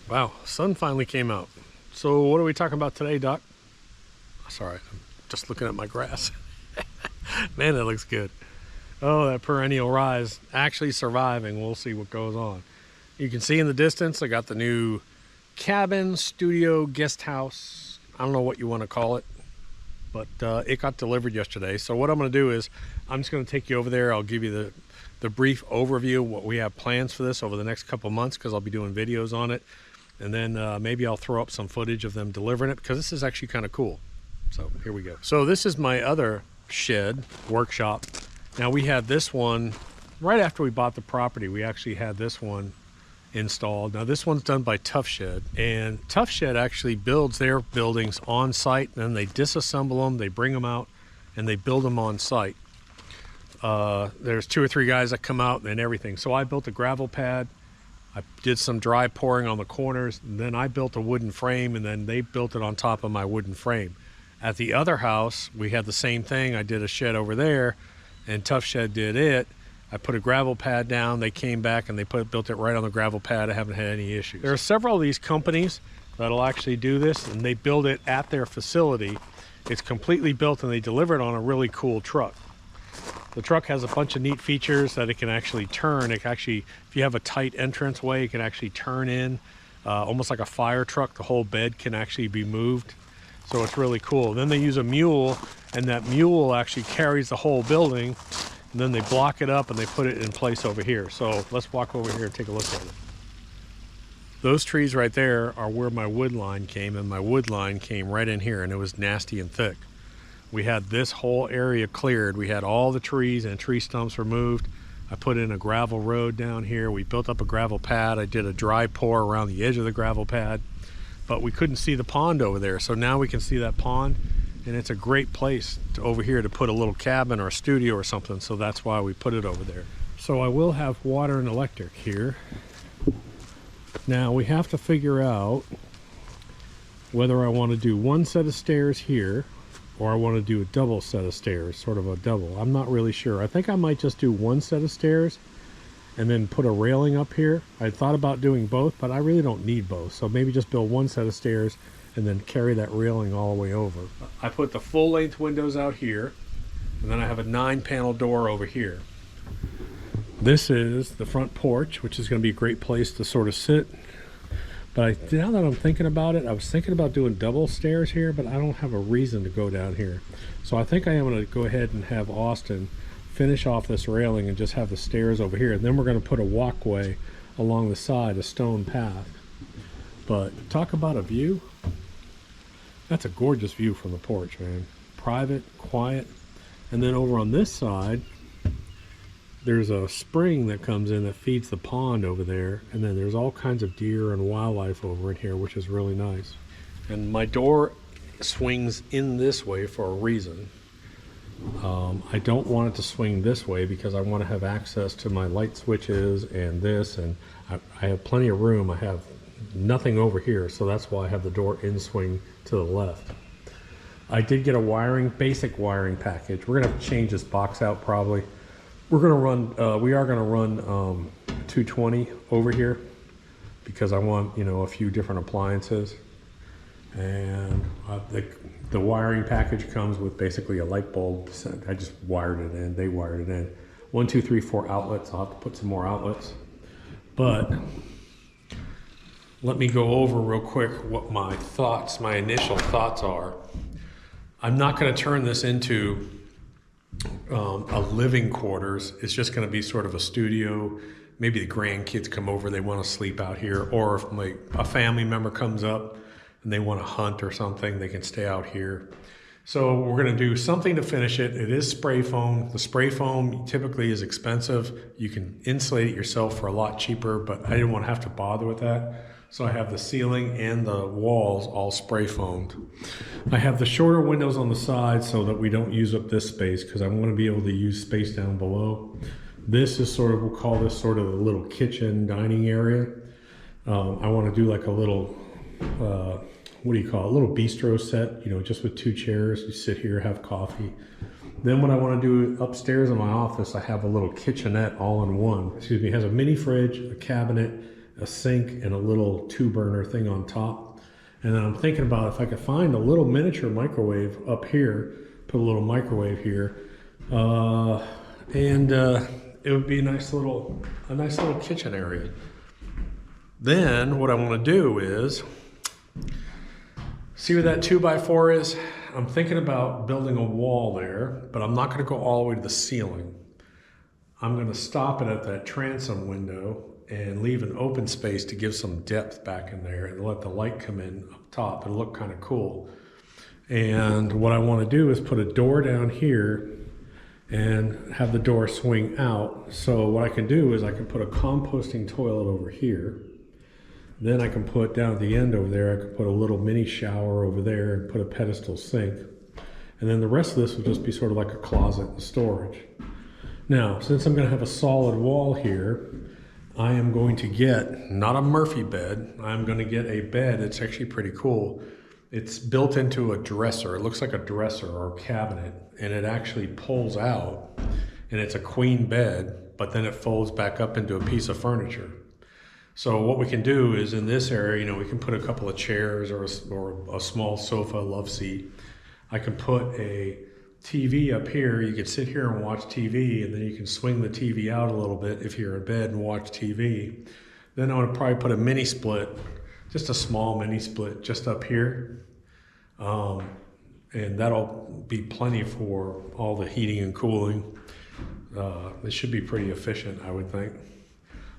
Wow, sun finally came out. So what are we talking about today, Doc? Sorry, I'm just looking at my grass. Man, that looks good. Oh, that perennial rise actually surviving. We'll see what goes on. You can see in the distance, I got the new cabin, studio, guest house. I don't know what you want to call it, but it got delivered yesterday. So what I'm going to do is I'm just going to take you over there. I'll give you the brief overview of what we have plans for this over the next couple months, because I'll be doing videos on it. And then maybe I'll throw up some footage of them delivering it, because this is actually kind of cool. So here we go. So this is my other shed workshop. Now we had this one right after we bought the property. We actually had this one installed. Now this one's done by Tough Shed, and Tough Shed actually builds their buildings on site, and then they disassemble them, they bring them out, and they build them on site. There's 2 or 3 guys that come out and everything. So I built a gravel pad. I did some dry pouring on the corners, and then I built a wooden frame, and then they built it on top of my wooden frame. At the other house, we had the same thing. I did a shed over there, and Tough Shed did it. I put a gravel pad down. They came back and they built it right on the gravel pad. I haven't had any issues. There are several of these companies that'll actually do this, and they build it at their facility. It's completely built, and they deliver it on a really cool truck. The truck has a bunch of neat features that it can actually turn. It can actually, if you have a tight entrance way, it can actually turn in, almost like a fire truck. The whole bed can actually be moved. So it's really cool. Then they use a mule, and that mule actually carries the whole building, and then they block it up and they put it in place over here. So let's walk over here and take a look at it. Those trees right there are where my wood line came, and my wood line came right in here, and it was nasty and thick. We had this whole area cleared. We had all the trees and tree stumps removed. I put in a gravel road down here. We built up a gravel pad. I did a dry pour around the edge of the gravel pad, but we couldn't see the pond over there. So now we can see that pond, and it's a great place over here to put a little cabin or a studio or something. So that's why we put it over there. So I will have water and electric here. Now we have to figure out whether I want to do one set of stairs here, or I want to do a double set of stairs, sort of a double. I'm not really sure. I think I might just do one set of stairs and then put a railing up here. I thought about doing both, but I really don't need both. So maybe just build one set of stairs and then carry that railing all the way over. I put the full length windows out here, and then I have a 9-panel door over here. This is the front porch, which is going to be a great place to sort of sit. But now that I'm thinking about it, I was thinking about doing double stairs here, but I don't have a reason to go down here. So I think I am going to go ahead and have Austin finish off this railing and just have the stairs over here. And then we're going to put a walkway along the side, a stone path. But talk about a view. That's a gorgeous view from the porch, man. Private, quiet. And then over on this side, there's a spring that comes in that feeds the pond over there, and then there's all kinds of deer and wildlife over in here, which is really nice. And my door swings in this way for a reason. I don't want it to swing this way because I want to have access to my light switches and this, and I have plenty of room. I have nothing over here, so that's why I have the door in swing to the left. I did get a basic wiring package. We're gonna have to change this box out probably. We are gonna run 220 over here because I want, a few different appliances. And the wiring package comes with basically a light bulb. I just wired it in, they wired it in. 1, 2, 3, 4 outlets. I'll have to put some more outlets. But let me go over real quick what my initial thoughts are. I'm not gonna turn this into a living quarters. It's just going to be sort of a studio. Maybe the grandkids come over, they want to sleep out here, or if a family member comes up and they want to hunt or something, they can stay out here. So we're going to do something to finish it. It is spray foam. The spray foam typically is expensive. You can insulate it yourself for a lot cheaper, but I didn't want to have to bother with that. So I have the ceiling and the walls all spray foamed. I have the shorter windows on the side so that we don't use up this space, because I want to be able to use space down below. This is we'll call this sort of a little kitchen dining area. I want to do like a little, what do you call it? A little bistro set, just with 2 chairs. You sit here, have coffee. Then what I want to do upstairs in my office, I have a little kitchenette all in one. It has a mini fridge, a cabinet, a sink, and a little 2-burner thing on top. And then I'm thinking about if I could find a little miniature microwave up here, put a little microwave here, and it would be a nice little kitchen area. Then what I want to do is, see where that 2x4 is? I'm thinking about building a wall there, but I'm not going to go all the way to the ceiling. I'm going to stop it at that transom window and leave an open space to give some depth back in there and let the light come in up top. It'll look kind of cool. And what I want to do is put a door down here and have the door swing out. So what I can do is I can put a composting toilet over here. Then I can put down at the end over there, I could put a little mini shower over there and put a pedestal sink. And then the rest of this will just be sort of like a closet and storage. Now, since I'm gonna have a solid wall here, I am going to get, not a Murphy bed, I'm gonna get a bed that's actually pretty cool. It's built into a dresser. It looks like a dresser or a cabinet, and it actually pulls out, and it's a queen bed, but then it folds back up into a piece of furniture. So what we can do is in this area, you know, we can put a couple of chairs or a small sofa, love seat. I can put a TV up here. You could sit here and watch TV, and then you can swing the TV out a little bit if you're in bed and watch TV. Then I would probably put a mini split, just a small mini split just up here. And that'll be plenty for all the heating and cooling. It should be pretty efficient, I would think.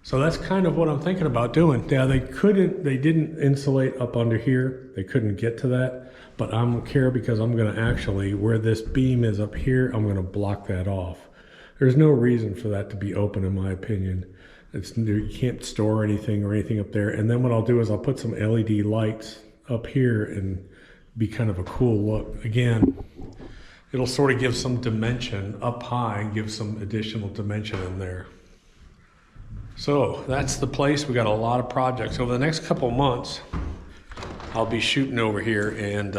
So that's kind of what I'm thinking about doing. Now they didn't insulate up under here. They couldn't get to that, but I don't care because I'm gonna actually, where this beam is up here, I'm gonna block that off. There's no reason for that to be open in my opinion. You can't store anything or anything up there. And then what I'll do is I'll put some LED lights up here and be kind of a cool look. Again, it'll sort of give some dimension up high and give some additional dimension in there. So that's the place. We got a lot of projects. Over the next couple of months, I'll be shooting over here, and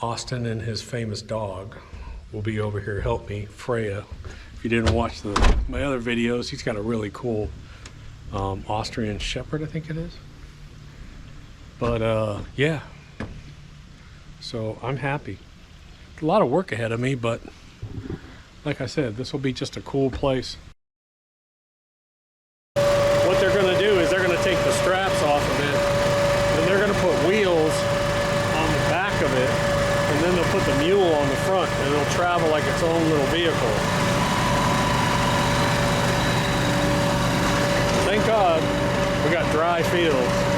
Austin and his famous dog will be over here help me, Freya. If you didn't watch my other videos, he's got a really cool Austrian Shepherd, I think it is. But yeah, so I'm happy. A lot of work ahead of me, but like I said, this will be just a cool place. What they're going to do is they're going to take the straps off of it, and they're going to put wheels on the back of it, and then they'll put the mule on the front, and it'll travel like its own little vehicle. Thank God we got dry fields.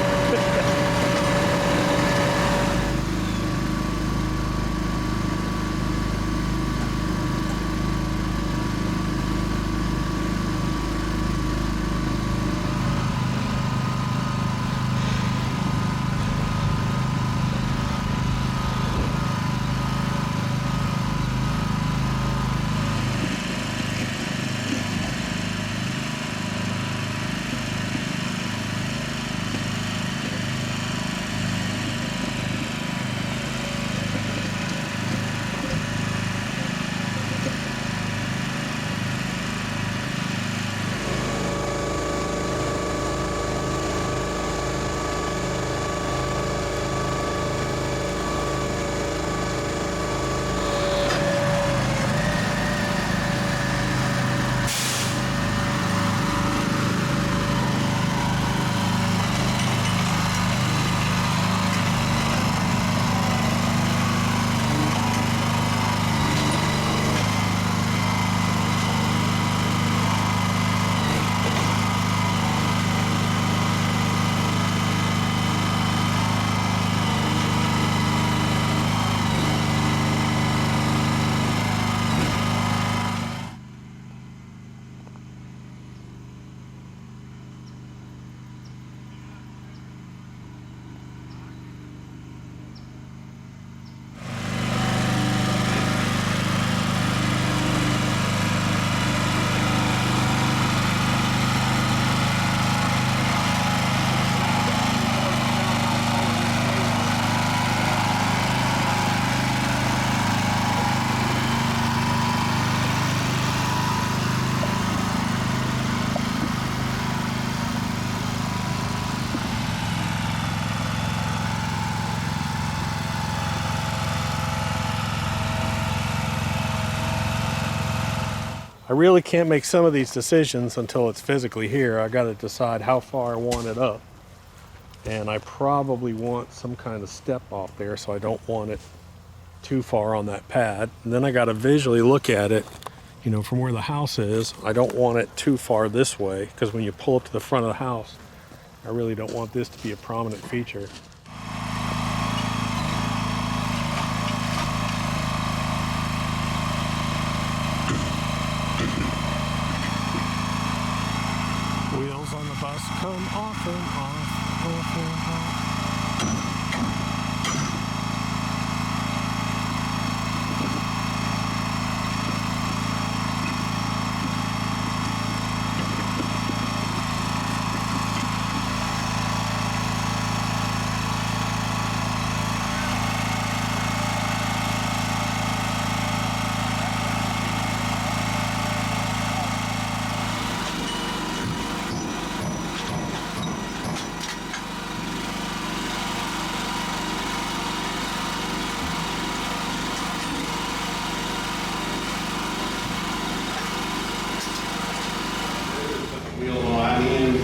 I really can't make some of these decisions until it's physically here. I got to decide how far I want it up. And I probably want some kind of step off there, so I don't want it too far on that pad. And then I got to visually look at it, you know, from where the house is. I don't want it too far this way, because when you pull up to the front of the house, I really don't want this to be a prominent feature. Wheels on the bus come off and off, off and off.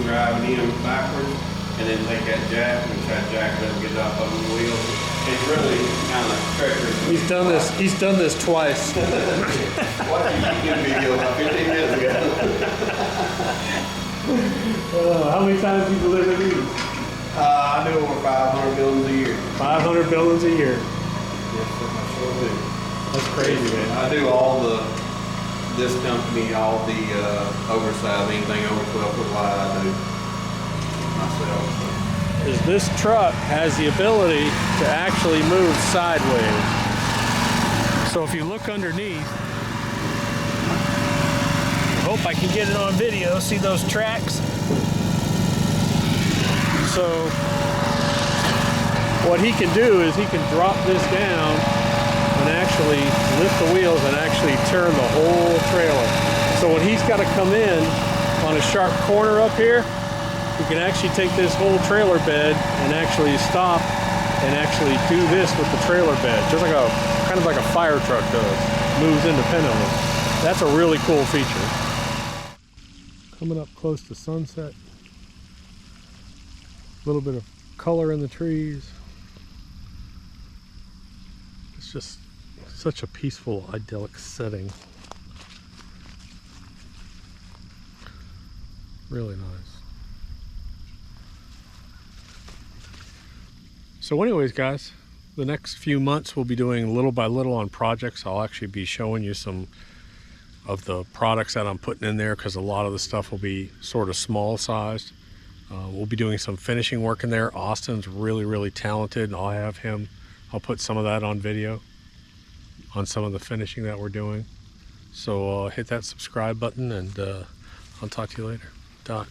Driving in backwards, and then take that jack and try to jack it up and get it off of the wheel. It's really kind of treacherous. He's done this twice. Watch a YouTube video about 15 minutes ago. How many times do you deliver these? I do over 500 buildings a year. 500 buildings a year. Yes, sir, I sure do. That's crazy, man. I do this company, all the oversize, anything over 12 foot wide, I do myself. Is this truck has the ability to actually move sideways. So if you look underneath, I hope I can get it on video, see those tracks? So what he can do is he can drop this down and actually lift the wheels and actually turn the whole trailer. So when he's got to come in on a sharp corner up here, he can actually take this whole trailer bed and actually stop and actually do this with the trailer bed, just like kind of like a fire truck does, moves independently. That's a really cool feature. Coming up close to sunset, a little bit of color in the trees. It's just such a peaceful, idyllic setting. Really nice. So anyways, guys, the next few months we'll be doing little by little on projects. I'll actually be showing you some of the products that I'm putting in there, because a lot of the stuff will be sort of small sized. We'll be doing some finishing work in there. Austin's really talented, and I'll put some of that on video on some of the finishing that we're doing. So hit that subscribe button, and I'll talk to you later. Dot.